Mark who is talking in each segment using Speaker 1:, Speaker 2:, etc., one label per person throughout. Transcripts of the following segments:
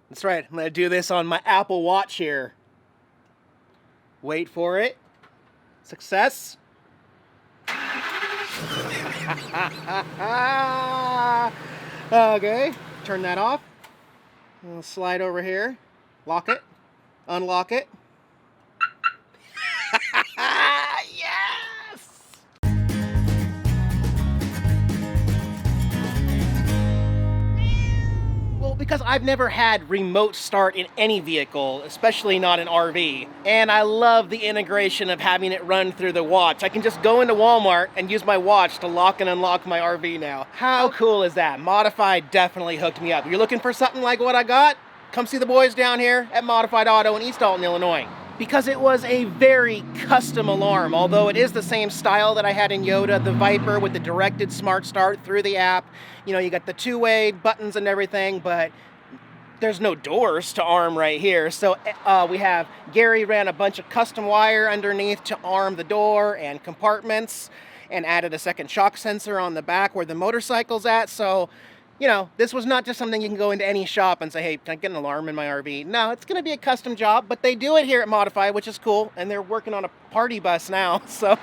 Speaker 1: That's right, I'm gonna do this on my Apple Watch here. Wait for it. Success. Okay, turn that off. I'll slide over here, lock it, unlock it. Yes! Well, because I've never had remote start in any vehicle, especially not an RV, and I love the integration of having it run through the watch. I can just go into Walmart and use my watch to lock and unlock my RV now. How cool is that? Modified definitely hooked me up. You're looking for something like what I got? Come see the boys down here at Modified Auto in East Alton, Illinois. Because it was a very custom alarm, although it is the same style that I had in Yoda, the Viper with the directed smart start through the app. You know, you got the two-way buttons and everything, but there's no doors to arm right here. So we have, Gary ran a bunch of custom wire underneath to arm the door and compartments, and added a second shock sensor on the back where the motorcycle's at. So, you know, this was not just something you can go into any shop and say, hey, can I get an alarm in my RV? No, it's going to be a custom job, but they do it here at Modify, which is cool, and they're working on a party bus now, so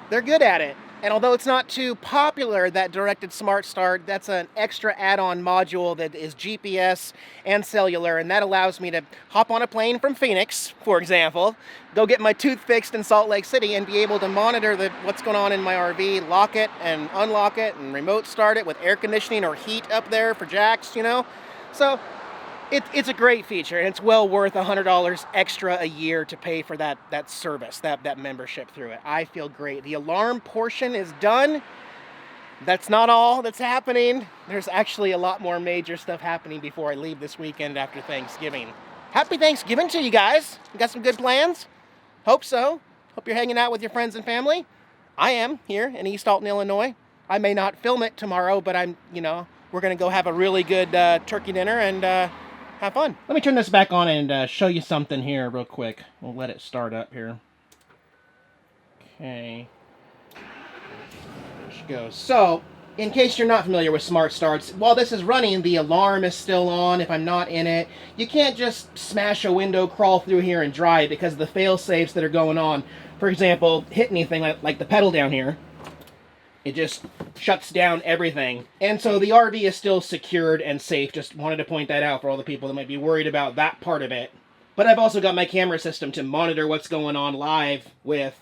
Speaker 1: they're good at it. And although it's not too popular, that directed smart start, that's an extra add-on module that is GPS and cellular, and that allows me to hop on a plane from Phoenix, for example, go get my tooth fixed in Salt Lake City and be able to monitor what's going on in my RV, lock it and unlock it and remote start it with air conditioning or heat up there for jacks, you know? So it's a great feature, and it's well worth $100 extra a year to pay for that service, that membership through it. I feel great. The alarm portion is done. That's not all that's happening. There's actually a lot more major stuff happening before I leave this weekend after Thanksgiving. Happy Thanksgiving to you guys. You got some good plans? Hope so. Hope you're hanging out with your friends and family. I am here in East Alton, Illinois. I may not film it tomorrow, but we're gonna go have a really good turkey dinner and have fun. Let me turn this back on and show you something here real quick. We'll let it start up here. Okay. There she goes. So, in case you're not familiar with smart starts, while this is running, the alarm is still on if I'm not in it. You can't just smash a window, crawl through here and drive because of the fail-safes that are going on. For example, hit anything like the pedal down here. It just shuts down everything. And so the RV is still secured and safe. Just wanted to point that out for all the people that might be worried about that part of it. But I've also got my camera system to monitor what's going on live with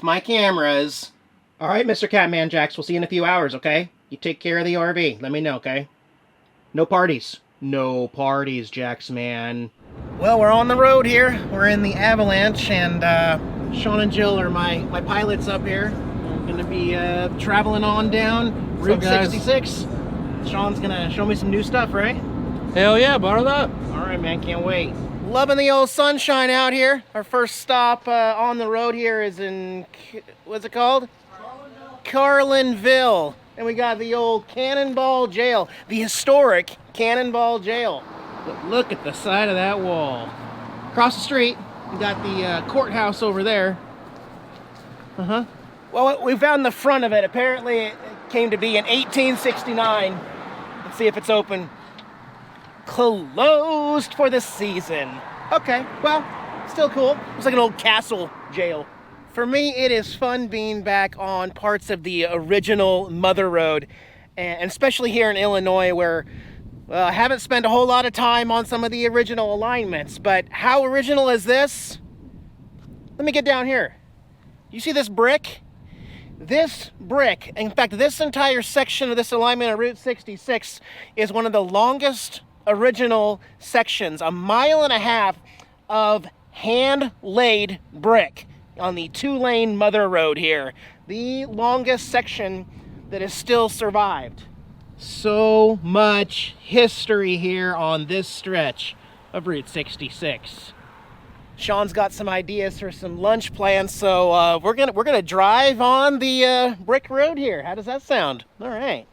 Speaker 1: my cameras. All right, Mr. Catman Jax, we'll see you in a few hours, okay? You take care of the RV. Let me know, okay? No parties. No parties, Jax, man. Well, we're on the road here. We're in the Avalanche, and Sean and Jill are my pilots up here. Gonna be traveling on down Route 66. Sean's gonna show me some new stuff, right?
Speaker 2: Hell yeah, borrow that.
Speaker 1: All right, man, can't wait. Loving the old sunshine out here. Our first stop on the road here is in, what's it called? Carlinville. And we got the old Cannonball Jail, the historic Cannonball Jail. But look at the side of that wall. Across the street, we got the courthouse over there. Well, we found the front of it. Apparently, it came to be in 1869. Let's see if it's open. Closed for the season. Okay, well, still cool. It's like an old castle jail. For me, it is fun being back on parts of the original Mother Road, and especially here in Illinois, where I haven't spent a whole lot of time on some of the original alignments. But how original is this? Let me get down here. You see this brick? This brick, in fact, this entire section of this alignment of Route 66 is one of the longest original sections, 1.5 miles of hand-laid brick on the 2-lane Mother Road here. The longest section that has still survived. So much history here on this stretch of Route 66. Sean's got some ideas for some lunch plans, so we're gonna drive on the brick road here. How does that sound? All right.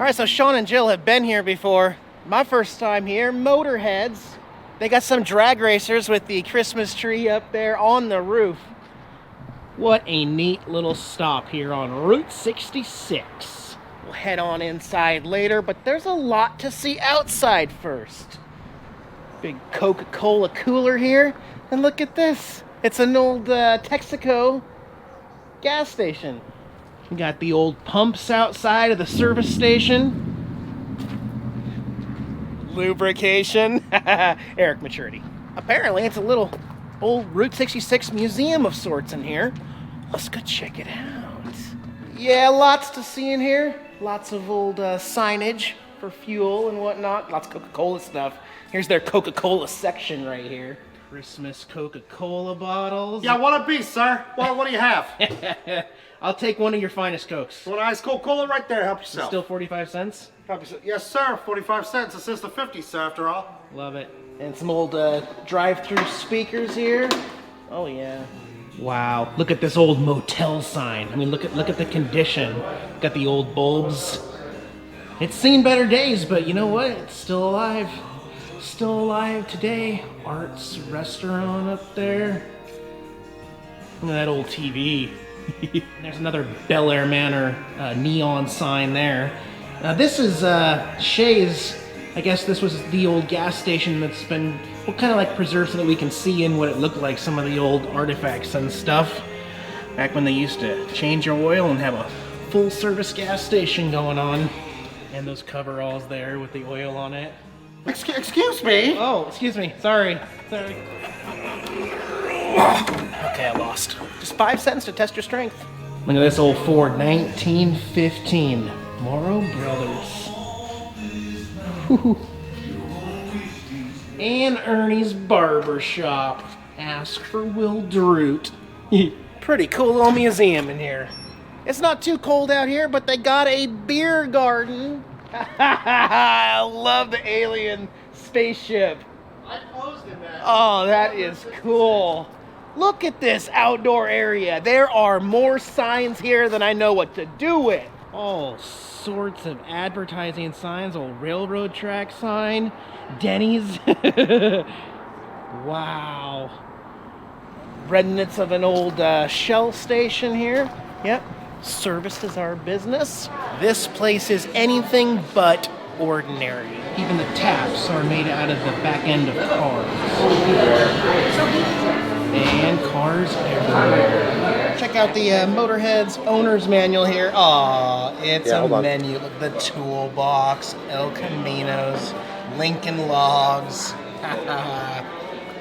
Speaker 1: Alright, so Sean and Jill have been here before. My first time here, Motorheads. They got some drag racers with the Christmas tree up there on the roof. What a neat little stop here on Route 66. We'll head on inside later, but there's a lot to see outside first. Big Coca-Cola cooler here, and look at this. It's an old Texaco gas station. We got the old pumps outside of the service station. Lubrication. Eric maturity. Apparently it's a little old Route 66 museum of sorts in here. Let's go check it out. Yeah, lots to see in here. Lots of old signage for fuel and whatnot. Lots of Coca-Cola stuff. Here's their Coca-Cola section right here. Christmas Coca-Cola bottles.
Speaker 3: Yeah, what a piece, sir. What do you have?
Speaker 1: I'll take one of your finest Cokes.
Speaker 3: One ice Coca-Cola right there. Help yourself.
Speaker 1: Still 45 cents?
Speaker 3: Help yourself. Yes, sir. 45 cents. This is the 50, sir, after all.
Speaker 1: Love it. And some old drive-through speakers here. Oh yeah. Wow. Look at this old motel sign. I mean, look at the condition. Got the old bulbs. It's seen better days, but you know what? It's still alive. Still alive today. Arts restaurant up there. Look at that old TV. There's another Bel Air Manor neon sign there. This is Shay's. I guess this was the old gas station that's been kind of like preserved so that we can see in what it looked like, some of the old artifacts and stuff. Back when they used to change your oil and have a full service gas station going on. And those coveralls there with the oil on it.
Speaker 3: Excuse me.
Speaker 1: Oh, excuse me. Sorry. Okay, I lost. Just 5 cents to test your strength. Look at this old Ford, 1915. Morrow Brothers. And Ernie's Barber Shop. Ask for Will Dreut. Pretty cool little museum in here. It's not too cold out here, but they got a beer garden. I love the alien spaceship.
Speaker 3: I posed in that.
Speaker 1: Oh, that is cool. Look at this outdoor area. There are more signs here than I know what to do with. All sorts of advertising signs. Old railroad track sign. Denny's. Wow. Remnants of an old Shell station here. Yep. Service is our business. This place is anything but ordinary. Even the taps are made out of the back end of cars. And cars everywhere. Check out the Motorhead's owner's manual here. Aw, it's a menu. Look, the toolbox, El Caminos, Lincoln Logs.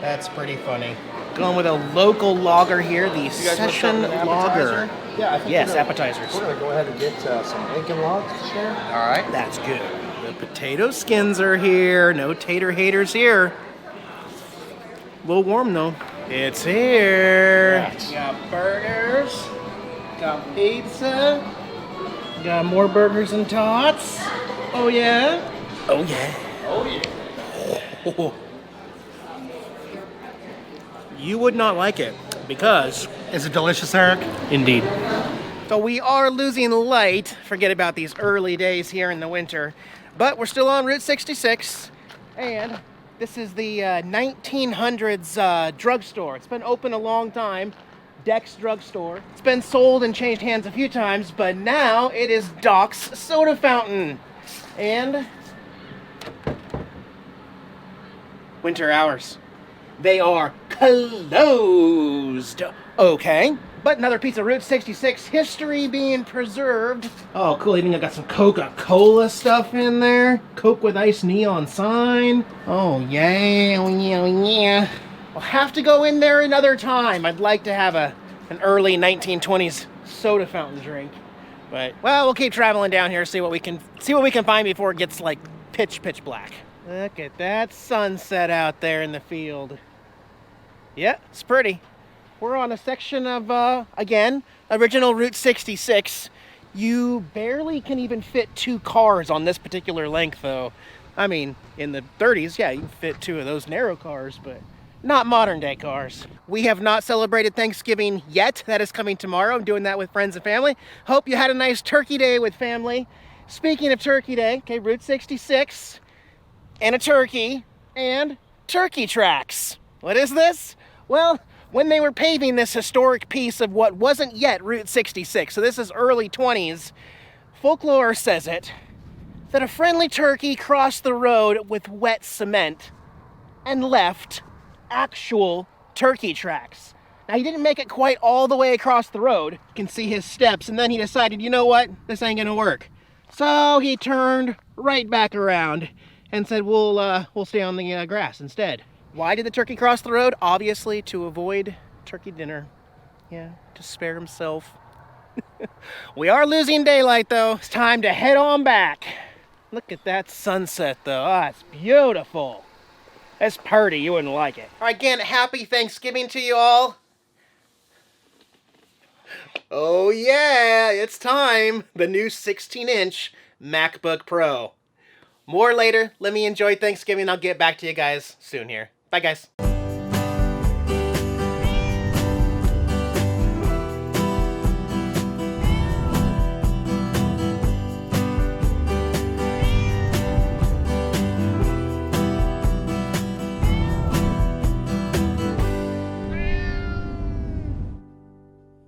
Speaker 1: That's pretty funny. Going with a local lager here, the Session Lager.
Speaker 3: Yeah, I think
Speaker 1: yes, appetizers.
Speaker 3: We're going to go ahead and get some Lincoln Logs to share.
Speaker 1: All right. That's good. The potato skins are here. No tater haters here. A little warm, though. It's here.
Speaker 3: Yes.
Speaker 1: Got burgers. Got pizza. Got more burgers and tots. Oh, yeah? Oh, yeah.
Speaker 3: Oh, yeah.
Speaker 1: Oh. You would not like it, because...
Speaker 3: Is it delicious, Eric?
Speaker 1: Indeed. So we are losing light. Forget about these early days here in the winter. But we're still on Route 66. And this is the 1900s drugstore. It's been open a long time. Dex Drugstore. It's been sold and changed hands a few times, but now it is Doc's Soda Fountain. And... winter hours. They are closed. Okay. But another piece of Route 66 history being preserved. Oh, cool. Even got some Coca-Cola stuff in there. Coke with ice neon sign. Oh, yeah. Oh, yeah. Oh, yeah. I'll have to go in there another time. I'd like to have an early 1920s soda fountain drink. But, well, we'll keep traveling down here, see what we can find before it gets, like, pitch black. Look at that sunset out there in the field. Yeah, it's pretty. We're on a section of, again, original Route 66. You barely can even fit 2 cars on this particular length, though. I mean, in the 30s, yeah, you can fit 2 of those narrow cars, but not modern day cars. We have not celebrated Thanksgiving yet. That is coming tomorrow. I'm doing that with friends and family. Hope you had a nice turkey day with family. Speaking of Turkey Day, okay, Route 66, and a turkey, and turkey tracks. What is this? Well, when they were paving this historic piece of what wasn't yet Route 66, so this is early 20s, folklore says it, that a friendly turkey crossed the road with wet cement and left actual turkey tracks. Now, he didn't make it quite all the way across the road. You can see his steps, and then he decided, you know what? This ain't gonna work. So he turned right back around and said, we'll stay on the grass instead. Why did the turkey cross the road? Obviously, to avoid turkey dinner. Yeah, to spare himself. We are losing daylight, though. It's time to head on back. Look at that sunset, though. Ah, it's beautiful. It's pretty. You wouldn't like it. All right, again, happy Thanksgiving to you all. Oh yeah, it's time. The new 16-inch MacBook Pro. More later. Let me enjoy Thanksgiving. I'll get back to you guys soon here. Bye, guys.